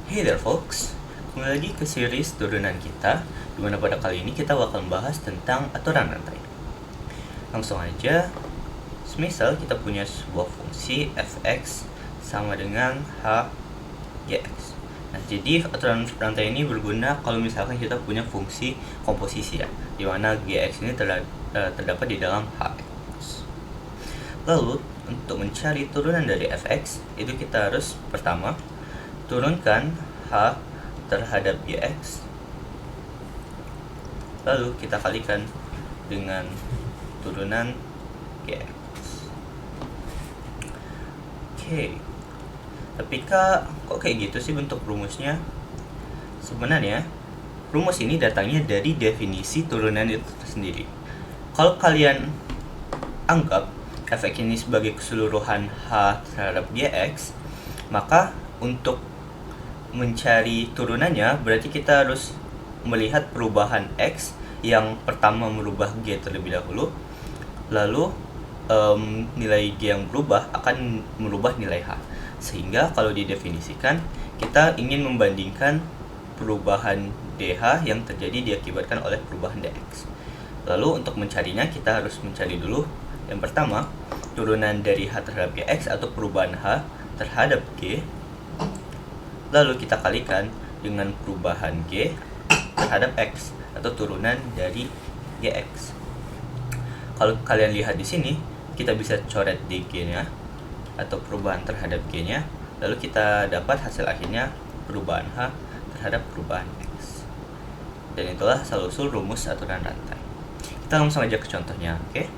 Hey there folks, kembali lagi ke series turunan kita, dimana pada kali ini kita bakal membahas tentang aturan rantai. Langsung aja, semisal kita punya sebuah fungsi fx sama dengan h gx. Nah, jadi aturan rantai ini berguna kalau misalkan kita punya fungsi komposisi ya, dimana gx ini terdapat di dalam hx. Lalu, untuk mencari turunan dari fx, itu kita harus pertama turunkan h terhadap gx, lalu kita kalikan dengan turunan gx. Oke, tapi kok kayak gitu sih bentuk rumusnya? Sebenarnya rumus ini datangnya dari definisi turunan itu sendiri. Kalau kalian anggap fx ini sebagai keseluruhan h terhadap gx, maka untuk mencari turunannya berarti kita harus melihat perubahan x yang pertama merubah g terlebih dahulu, lalu nilai g yang berubah akan merubah nilai h, sehingga kalau didefinisikan kita ingin membandingkan perubahan dh yang terjadi diakibatkan oleh perubahan dx. Lalu untuk mencarinya kita harus mencari dulu yang pertama turunan dari h terhadap gx atau perubahan h terhadap g, lalu kita kalikan dengan perubahan g terhadap x atau turunan dari gx. Kalau kalian lihat di sini, kita bisa coret dg-nya atau perubahan terhadap g-nya, lalu kita dapat hasil akhirnya perubahan h terhadap perubahan x. Dan itulah asal-usul rumus aturan rantai. Kita langsung aja ke contohnya, oke?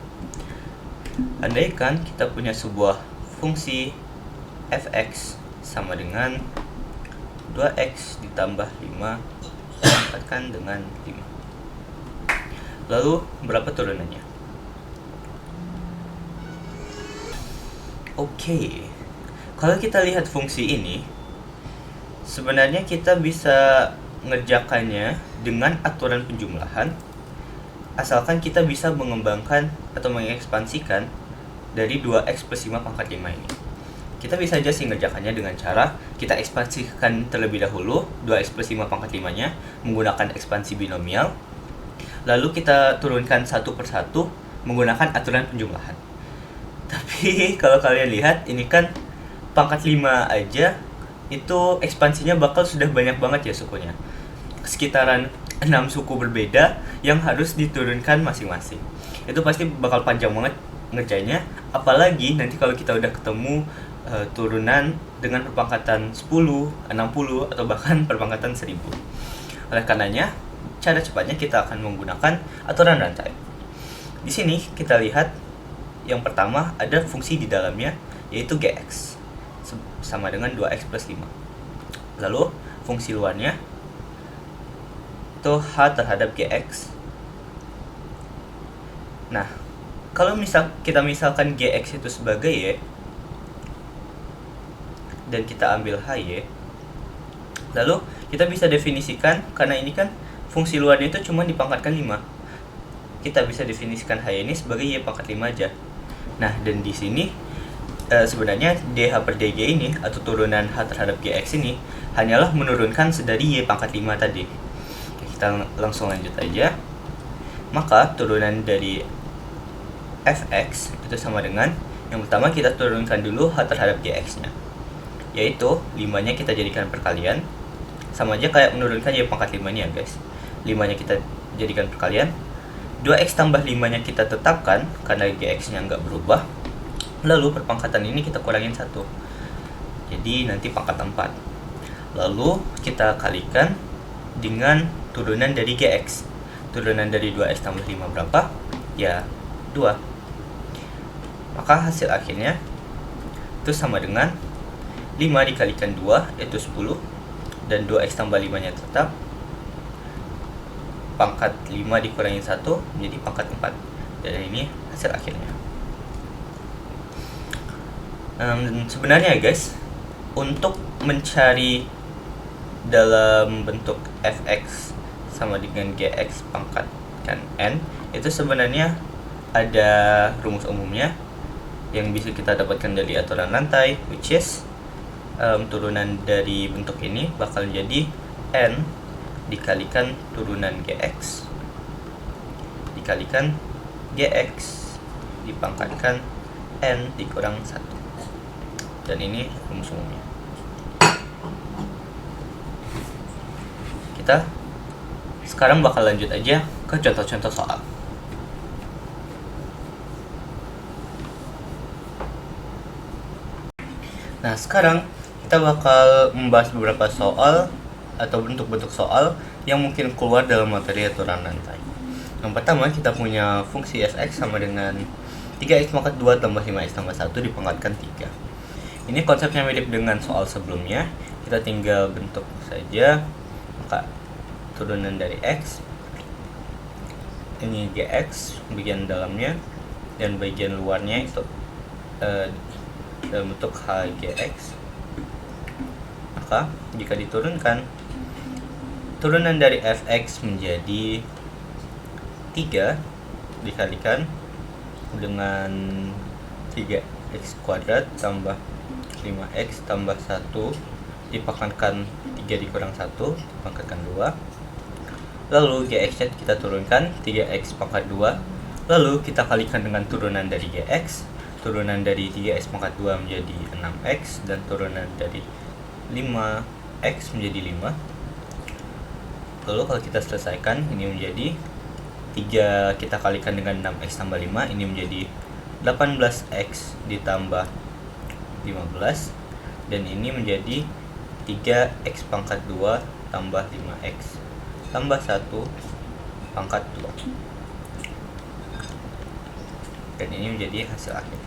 Andaikan kita punya sebuah fungsi fx sama dengan 2x ditambah 5 dipangkatkan dengan 5. Lalu berapa turunannya? Oke, kalau kita lihat fungsi ini, sebenarnya kita bisa ngerjakannya dengan aturan penjumlahan, asalkan kita bisa mengembangkan atau mengekspansikan dari 2x plus 5 pangkat 5 ini. Kita bisa aja sih ngerjakannya dengan cara kita ekspansikan terlebih dahulu 2x plus 5 pangkat 5-nya menggunakan ekspansi binomial, lalu kita turunkan satu persatu menggunakan aturan penjumlahan. Tapi kalau kalian lihat, ini kan pangkat 5 aja itu ekspansinya bakal sudah banyak banget ya sukunya, sekitaran 6 suku berbeda yang harus diturunkan masing-masing. Itu pasti bakal panjang banget ngerjainnya, apalagi nanti kalau kita udah ketemu turunan dengan perpangkatan 10, 60, atau bahkan perpangkatan 1000. Oleh karenanya, cara cepatnya kita akan menggunakan aturan rantai. Di sini kita lihat yang pertama ada fungsi di dalamnya, yaitu gx sama dengan 2x plus 5. Lalu fungsi luarnya itu h terhadap gx. Nah, kalau kita misalkan gx itu sebagai y dan kita ambil hy, lalu kita bisa definisikan, karena ini kan fungsi luarnya itu cuma dipangkatkan 5, kita bisa definisikan hy ini sebagai y pangkat 5 aja. Nah, dan di sini sebenarnya dh per dg ini atau turunan h terhadap gx ini hanyalah menurunkan sedari y pangkat 5 tadi. Oke, kita langsung lanjut aja. Maka turunan dari fx itu sama dengan, yang pertama kita turunkan dulu h terhadap gx-nya, yaitu 5-nya kita jadikan perkalian, sama aja kayak menurunkan y pangkat 5 ini ya guys. 5-nya kita jadikan perkalian, 2x tambah 5-nya kita tetapkan karena gx-nya nggak berubah, lalu perpangkatan ini kita kurangin 1, jadi nanti pangkat 4. Lalu kita kalikan dengan turunan dari gx. Turunan dari 2x tambah 5 berapa? Ya 2. Maka hasil akhirnya itu sama dengan 5 dikalikan 2 yaitu 10, dan 2x tambah 5-nya tetap, pangkat 5 dikurangi 1 menjadi pangkat 4, dan ini hasil akhirnya. Sebenarnya guys, untuk mencari dalam bentuk fx sama dengan gx pangkatkan n, itu sebenarnya ada rumus umumnya yang bisa kita dapatkan dari aturan rantai, which is turunan dari bentuk ini bakal jadi N dikalikan turunan GX dikalikan GX dipangkatkan N dikurang 1. Dan ini rumus umumnya. Kita sekarang bakal lanjut aja ke contoh-contoh soal. Nah, sekarang kita bakal membahas beberapa soal atau bentuk-bentuk soal yang mungkin keluar dalam materi aturan rantai. Yang pertama, kita punya fungsi fx sama dengan 3x pangkat 2 tambah 5x tambah 1 dipangkatkan 3. Ini konsepnya mirip dengan soal sebelumnya. Kita tinggal bentuk saja maka turunan dari x. Ini gx bagian dalamnya dan bagian luarnya itu dalam bentuk hgx. Maka jika diturunkan, turunan dari fx menjadi 3 dikalikan dengan 3x kuadrat tambah 5x tambah 1 dipangkatkan 3 dikurang 1 dipangkatkan 2. Lalu gx nya kita turunkan 3x pangkat 2. Lalu kita kalikan dengan turunan dari gx. Turunan dari 3x pangkat 2 menjadi 6x dan turunan dari 5x menjadi 5. Lalu kalau kita selesaikan, ini menjadi 3 kita kalikan dengan 6x tambah 5, ini menjadi 18x ditambah 15, dan ini menjadi 3x pangkat 2 tambah 5x tambah 1 pangkat 2. Dan ini menjadi hasil akhir.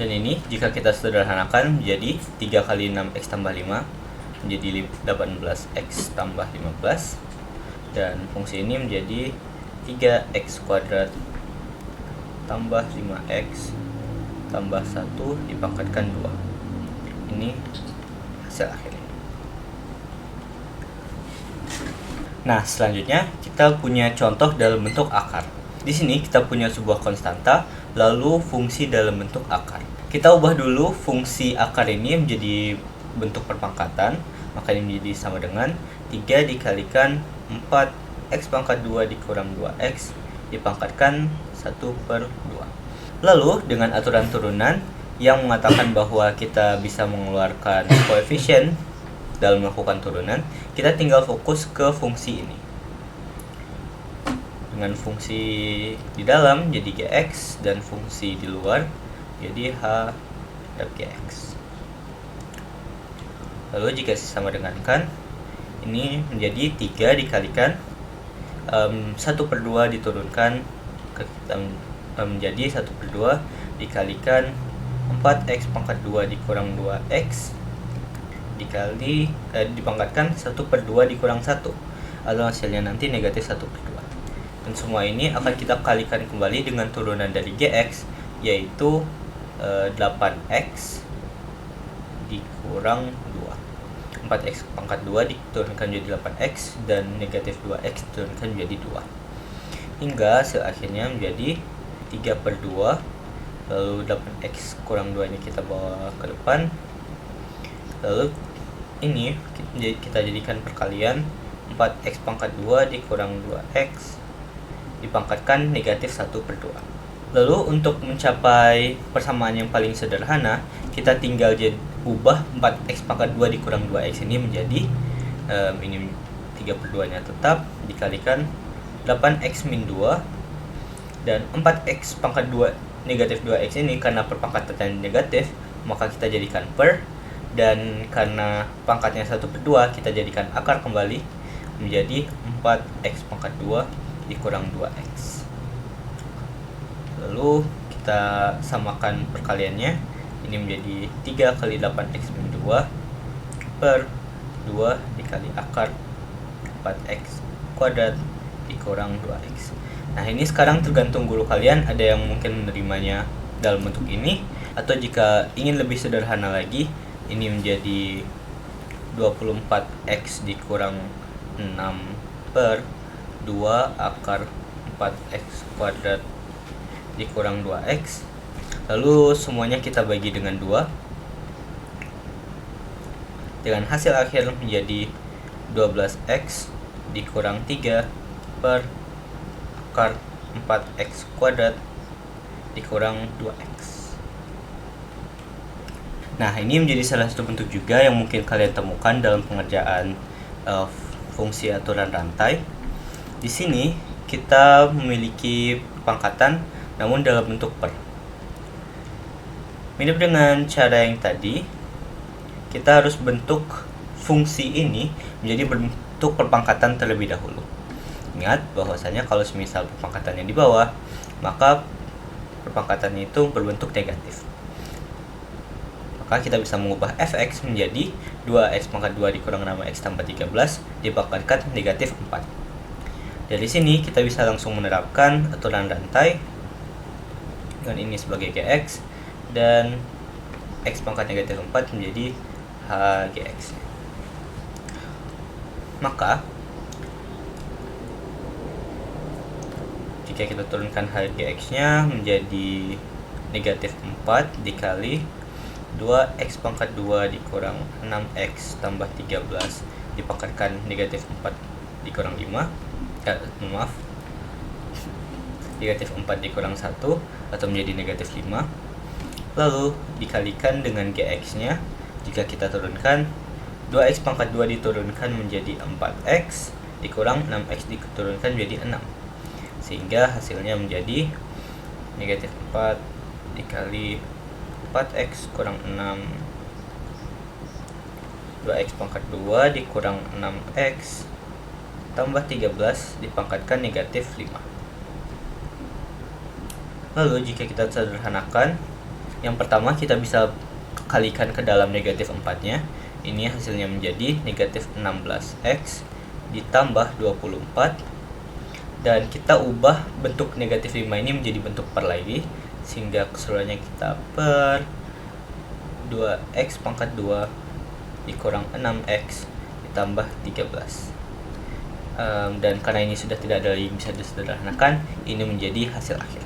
Dan ini jika kita sederhanakan menjadi 3 kali 6x tambah 5 menjadi 18x tambah 15, dan fungsi ini menjadi 3x kuadrat tambah 5x tambah 1 dipangkatkan 2. Ini hasil akhirnya. Nah, selanjutnya kita punya contoh dalam bentuk akar. Di sini kita punya sebuah konstanta, lalu fungsi dalam bentuk akar. Kita ubah dulu fungsi akar ini menjadi bentuk perpangkatan, maka ini menjadi sama dengan 3 dikalikan 4x pangkat 2 dikurang 2x dipangkatkan 1/2. Lalu dengan aturan turunan yang mengatakan bahwa kita bisa mengeluarkan koefisien dalam melakukan turunan, kita tinggal fokus ke fungsi ini. Dengan fungsi di dalam jadi gx dan fungsi di luar jadi h gx. Lalu jika sama dengankan, ini menjadi 3 dikalikan 1/2 diturunkan ke kita menjadi 1/2 dikalikan 4x pangkat 2 dikurang 2x dikali dipangkatkan 1/2 dikurang 1. Lalu hasilnya nanti negatif 1/2. Dan semua ini akan kita kalikan kembali dengan turunan dari gx, yaitu 8x dikurang 2. 4x pangkat 2 diturunkan menjadi 8x dan negatif 2x diturunkan menjadi 2. Hingga hasil akhirnya menjadi 3/2. Lalu 8x kurang 2 ini kita bawa ke depan. Lalu ini kita jadikan perkalian 4x pangkat 2 dikurang 2x dipangkatkan negatif 1/2. Lalu untuk mencapai persamaan yang paling sederhana, kita tinggal ubah 4x pangkat 2 dikurang 2x ini menjadi ini 3/2 nya tetap dikalikan 8x min 2, dan 4x pangkat 2 negatif 2x ini karena perpangkatan negatif maka kita jadikan per, dan karena pangkatnya 1/2 kita jadikan akar kembali menjadi 4x pangkat 2 dikurang 2x. Lalu kita samakan perkaliannya, ini menjadi 3 kali 8x min 2 per 2 dikali akar 4x kuadrat dikurang 2x. Nah, ini sekarang tergantung guru kalian, ada yang mungkin menerimanya dalam bentuk ini, atau jika ingin lebih sederhana lagi, ini menjadi 24x dikurang 6 per 2 akar 4x kuadrat dikurang 2x. Lalu semuanya kita bagi dengan 2. Dengan hasil akhir menjadi 12x dikurang 3 per akar 4x kuadrat dikurang 2x. Nah, ini menjadi salah satu bentuk juga yang mungkin kalian temukan dalam pengerjaan fungsi aturan rantai. Di sini kita memiliki pangkatan namun dalam bentuk per. Mirip dengan cara yang tadi, kita harus bentuk fungsi ini menjadi bentuk perpangkatan terlebih dahulu. Ingat bahwasanya kalau semisal perpangkatannya di bawah, maka perpangkatannya itu berbentuk negatif. Maka kita bisa mengubah fx menjadi 2x pangkat 2 dikurang 6x tambah 13 dipangkatkan negatif 4. Dari sini kita bisa langsung menerapkan aturan rantai dengan ini sebagai gx dan x pangkat negatif 4 menjadi hgx. Maka jika kita turunkan hgx nya menjadi negatif 4 dikali 2x pangkat 2 dikurang 6x tambah 13 dipangkatkan negatif 4 dikurang 5, negatif 4 dikurang 1 atau menjadi negatif 5. Lalu dikalikan dengan gx nya, jika kita turunkan 2x pangkat 2 diturunkan menjadi 4x dikurang 6x diturunkan menjadi 6, sehingga hasilnya menjadi negatif 4 dikali 4x kurang 6 2x pangkat 2 dikurang 6x tambah 13 dipangkatkan negatif 5. Lalu jika kita sederhanakan, yang pertama kita bisa kalikan ke dalam negatif 4 nya. Ini hasilnya menjadi negatif 16x ditambah 24, dan kita ubah bentuk negatif 5 ini menjadi bentuk per lagi, sehingga keseluruhannya kita per 2x pangkat 2 dikurang 6x ditambah 13. Dan karena ini sudah tidak ada lagi bisa disederhanakan, ini menjadi hasil akhir.